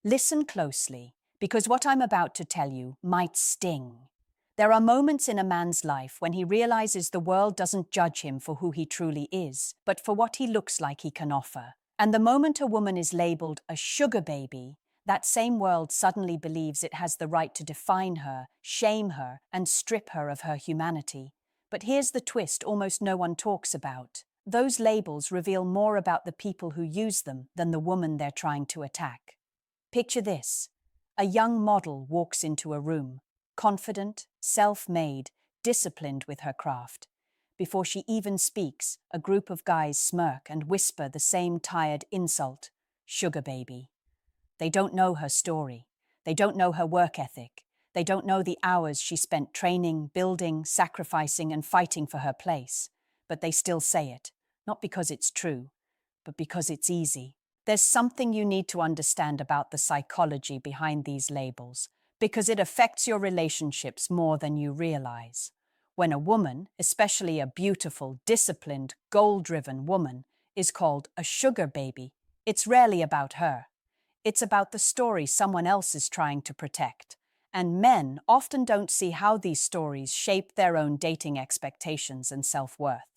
Listen closely, because what I'm about to tell you might sting. There are moments in a man's life when he realizes the world doesn't judge him for who he truly is, but for what he looks like he can offer. And the moment a woman is labeled a sugar baby, that same world suddenly believes it has the right to define her, shame her, and strip her of her humanity. But here's the twist almost no one talks about. Those labels reveal more about the people who use them than the woman they're trying to attack. Picture this. A young model walks into a room, confident, self-made, disciplined with her craft. Before she even speaks, a group of guys smirk and whisper the same tired insult, "Sugar baby." They don't know her story. They don't know her work ethic. They don't know the hours she spent training, building, sacrificing, and fighting for her place. But they still say it, not because it's true, but because it's easy. There's something you need to understand about the psychology behind these labels, because it affects your relationships more than you realize. When a woman, especially a beautiful, disciplined, goal-driven woman, is called a sugar baby, it's rarely about her. It's about the story someone else is trying to protect. And men often don't see how these stories shape their own dating expectations and self-worth.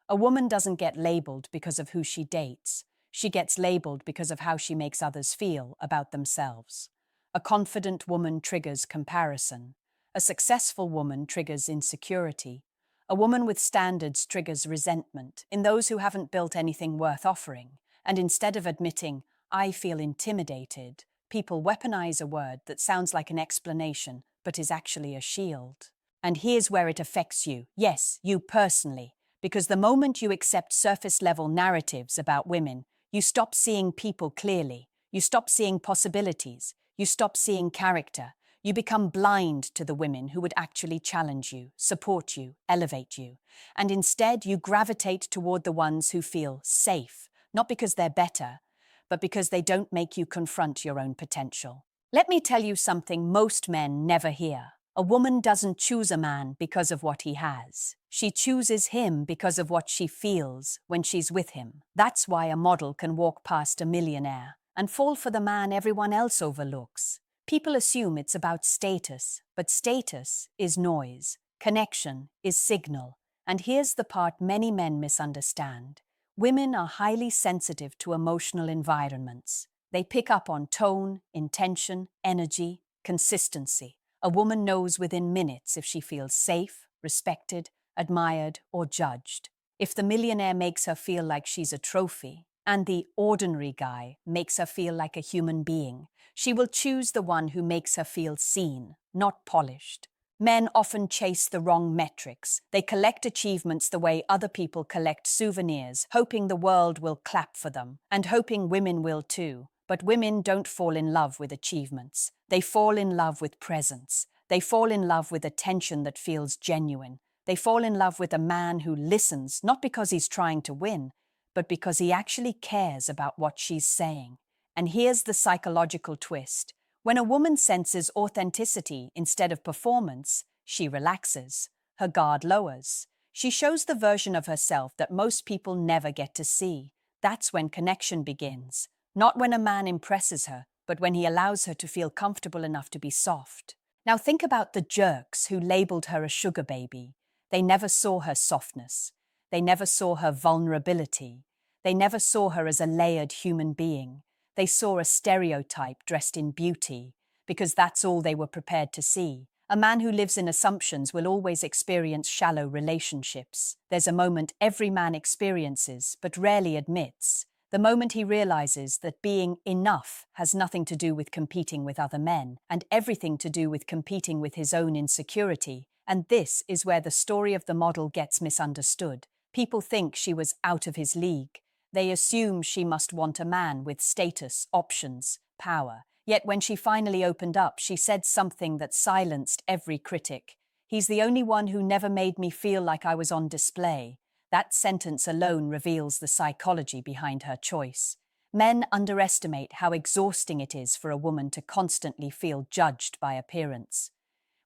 A woman doesn't get labeled because of who she dates. She gets labeled because of how she makes others feel about themselves. A confident woman triggers comparison. A successful woman triggers insecurity. A woman with standards triggers resentment in those who haven't built anything worth offering. And instead of admitting, "I feel intimidated," people weaponize a word that sounds like an explanation, but is actually a shield. And here's where it affects you. Yes, you personally. Because the moment you accept surface-level narratives about women, you stop seeing people clearly. You stop seeing possibilities. You stop seeing character. You become blind to the women who would actually challenge you, support you, elevate you. And instead, you gravitate toward the ones who feel safe, not because they're better, but because they don't make you confront your own potential. Let me tell you something most men never hear. A woman doesn't choose a man because of what he has. She chooses him because of what she feels when she's with him. That's why a model can walk past a millionaire and fall for the man everyone else overlooks. People assume it's about status, but status is noise. Connection is signal. And here's the part many men misunderstand. Women are highly sensitive to emotional environments. They pick up on tone, intention, energy, consistency. A woman knows within minutes if she feels safe, respected, admired, or judged. If the millionaire makes her feel like she's a trophy, and the ordinary guy makes her feel like a human being, she will choose the one who makes her feel seen, not polished. Men often chase the wrong metrics. They collect achievements the way other people collect souvenirs, hoping the world will clap for them, and hoping women will too. But women don't fall in love with achievements. They fall in love with presence. They fall in love with attention that feels genuine. They fall in love with a man who listens, not because he's trying to win, but because he actually cares about what she's saying. And here's the psychological twist. When a woman senses authenticity instead of performance, she relaxes. Her guard lowers. She shows the version of herself that most people never get to see. That's when connection begins. Not when a man impresses her, but when he allows her to feel comfortable enough to be soft. Now think about the jerks who labeled her a sugar baby. They never saw her softness. They never saw her vulnerability. They never saw her as a layered human being. They saw a stereotype dressed in beauty, because that's all they were prepared to see. A man who lives in assumptions will always experience shallow relationships. There's a moment every man experiences, but rarely admits. The moment he realizes that being enough has nothing to do with competing with other men, and everything to do with competing with his own insecurity. And this is where the story of the model gets misunderstood. People think she was out of his league. They assume she must want a man with status, options, power. Yet when she finally opened up, she said something that silenced every critic. "He's the only one who never made me feel like I was on display." That sentence alone reveals the psychology behind her choice. Men underestimate how exhausting it is for a woman to constantly feel judged by appearance.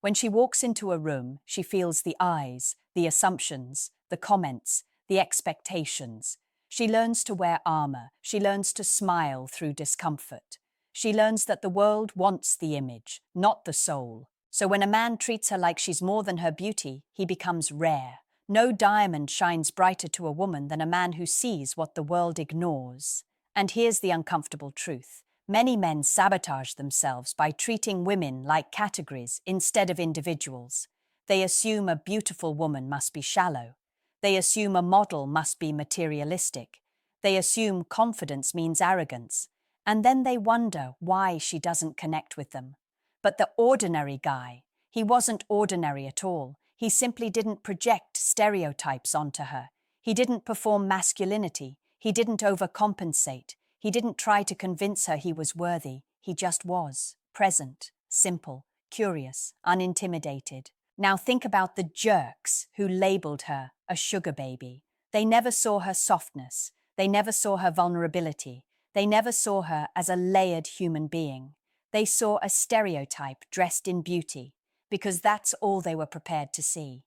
When she walks into a room, she feels the eyes, the assumptions, the comments, the expectations. She learns to wear armor. She learns to smile through discomfort. She learns that the world wants the image, not the soul. So when a man treats her like she's more than her beauty, he becomes rare. No diamond shines brighter to a woman than a man who sees what the world ignores. And here's the uncomfortable truth. Many men sabotage themselves by treating women like categories instead of individuals. They assume a beautiful woman must be shallow. They assume a model must be materialistic. They assume confidence means arrogance. And then they wonder why she doesn't connect with them. But the ordinary guy, he wasn't ordinary at all. He simply didn't project stereotypes onto her. He didn't perform masculinity. He didn't overcompensate. He didn't try to convince her he was worthy. He just was, present, simple, curious, unintimidated. Now think about the jerks who labeled her a sugar baby. They never saw her softness. They never saw her vulnerability. They never saw her as a layered human being. They saw a stereotype dressed in beauty, because that's all they were prepared to see.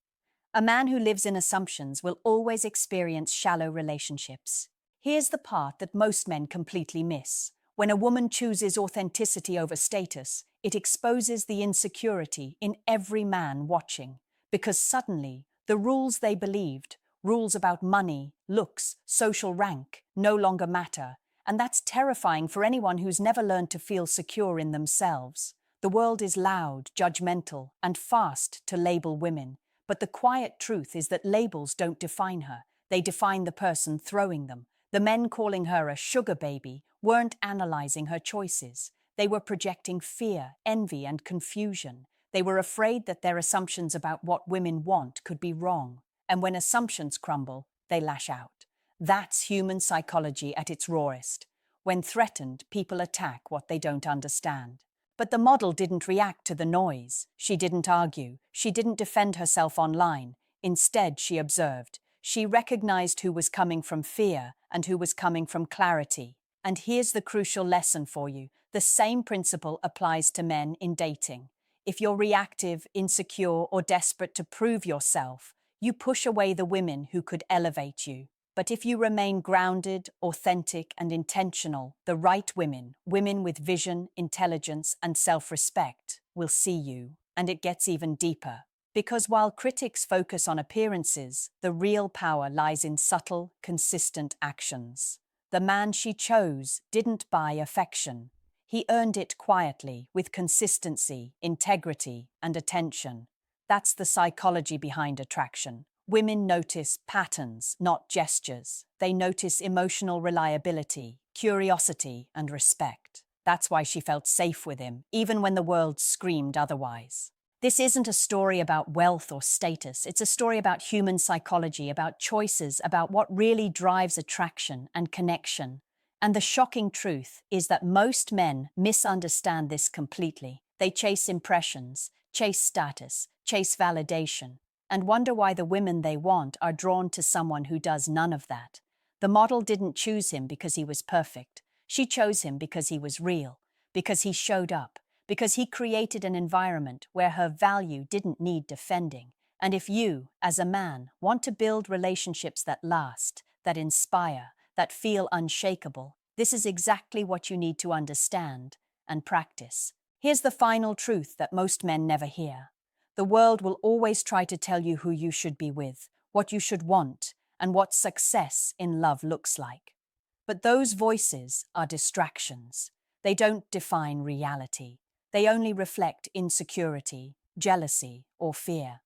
A man who lives in assumptions will always experience shallow relationships. Here's the part that most men completely miss. When a woman chooses authenticity over status, it exposes the insecurity in every man watching, because suddenly the rules they believed, rules about money, looks, social rank, no longer matter. And that's terrifying for anyone who's never learned to feel secure in themselves. The world is loud, judgmental, and fast to label women. But the quiet truth is that labels don't define her. They define the person throwing them. The men calling her a sugar baby weren't analyzing her choices. They were projecting fear, envy, and confusion. They were afraid that their assumptions about what women want could be wrong. And when assumptions crumble, they lash out. That's human psychology at its rawest. When threatened, people attack what they don't understand. But the model didn't react to the noise. She didn't argue. She didn't defend herself online. Instead, she observed. She recognized who was coming from fear and who was coming from clarity. And here's the crucial lesson for you. The same principle applies to men in dating. If you're reactive, insecure, or desperate to prove yourself, you push away the women who could elevate you. But if you remain grounded, authentic, and intentional, the right women, women with vision, intelligence, and self-respect, will see you. And it gets even deeper. Because while critics focus on appearances, the real power lies in subtle, consistent actions. The man she chose didn't buy affection. He earned it quietly, with consistency, integrity, and attention. That's the psychology behind attraction. Women notice patterns, not gestures. They notice emotional reliability, curiosity, and respect. That's why she felt safe with him, even when the world screamed otherwise. This isn't a story about wealth or status. It's a story about human psychology, about choices, about what really drives attraction and connection. And the shocking truth is that most men misunderstand this completely. They chase impressions, chase status, chase validation, and wonder why the women they want are drawn to someone who does none of that. The model didn't choose him because he was perfect. She chose him because he was real, because he showed up, because he created an environment where her value didn't need defending. And if you, as a man, want to build relationships that last, that inspire, that feel unshakable, this is exactly what you need to understand and practice. Here's the final truth that most men never hear. The world will always try to tell you who you should be with, what you should want, and what success in love looks like. But those voices are distractions. They don't define reality. They only reflect insecurity, jealousy, or fear.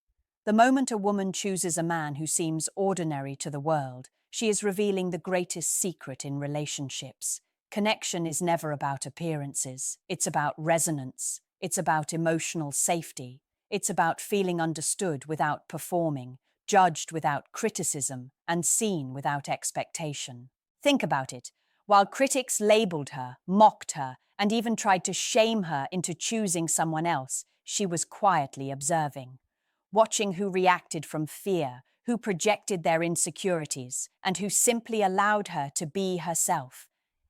The moment a woman chooses a man who seems ordinary to the world, she is revealing the greatest secret in relationships. Connection is never about appearances. It's about resonance. It's about emotional safety. It's about feeling understood without performing, judged without criticism, and seen without expectation. Think about it. While critics labeled her, mocked her, and even tried to shame her into choosing someone else, she was quietly observing, watching who reacted from fear, who projected their insecurities, and who simply allowed her to be herself.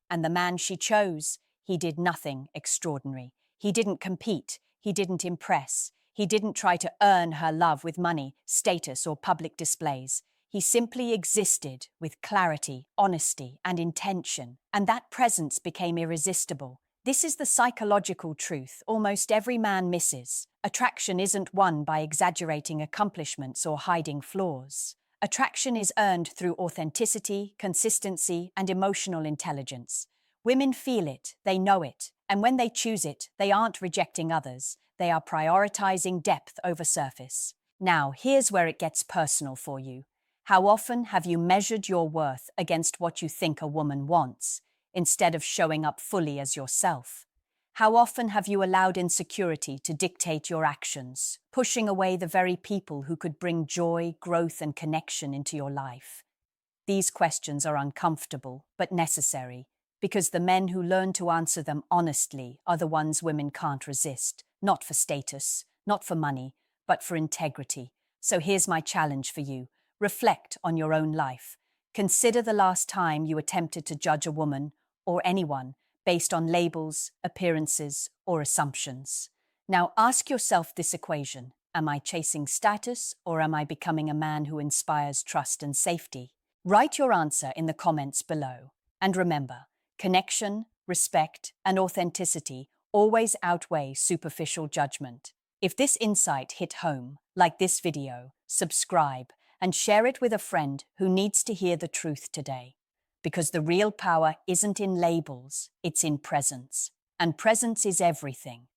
And the man she chose, he did nothing extraordinary. He didn't compete. He didn't impress. He didn't try to earn her love with money, status, or public displays. He simply existed with clarity, honesty, and intention, and that presence became irresistible. This is the psychological truth almost every man misses. Attraction isn't won by exaggerating accomplishments or hiding flaws. Attraction is earned through authenticity, consistency, and emotional intelligence. Women feel it, they know it, and when they choose it, they aren't rejecting others, they are prioritizing depth over surface. Now, here's where it gets personal for you. How often have you measured your worth against what you think a woman wants, instead of showing up fully as yourself? How often have you allowed insecurity to dictate your actions, pushing away the very people who could bring joy, growth, and connection into your life? These questions are uncomfortable, but necessary, because the men who learn to answer them honestly are the ones women can't resist, not for status, not for money, but for integrity. So here's my challenge for you. Reflect on your own life. Consider the last time you attempted to judge a woman or anyone based on labels, appearances, or assumptions. Now ask yourself this equation. Am I chasing status, or am I becoming a man who inspires trust and safety? Write your answer in the comments below. And remember, connection, respect, and authenticity always outweigh superficial judgment. If this insight hit home, like this video, subscribe, and share it with a friend who needs to hear the truth today. Because the real power isn't in labels, it's in presence. And presence is everything.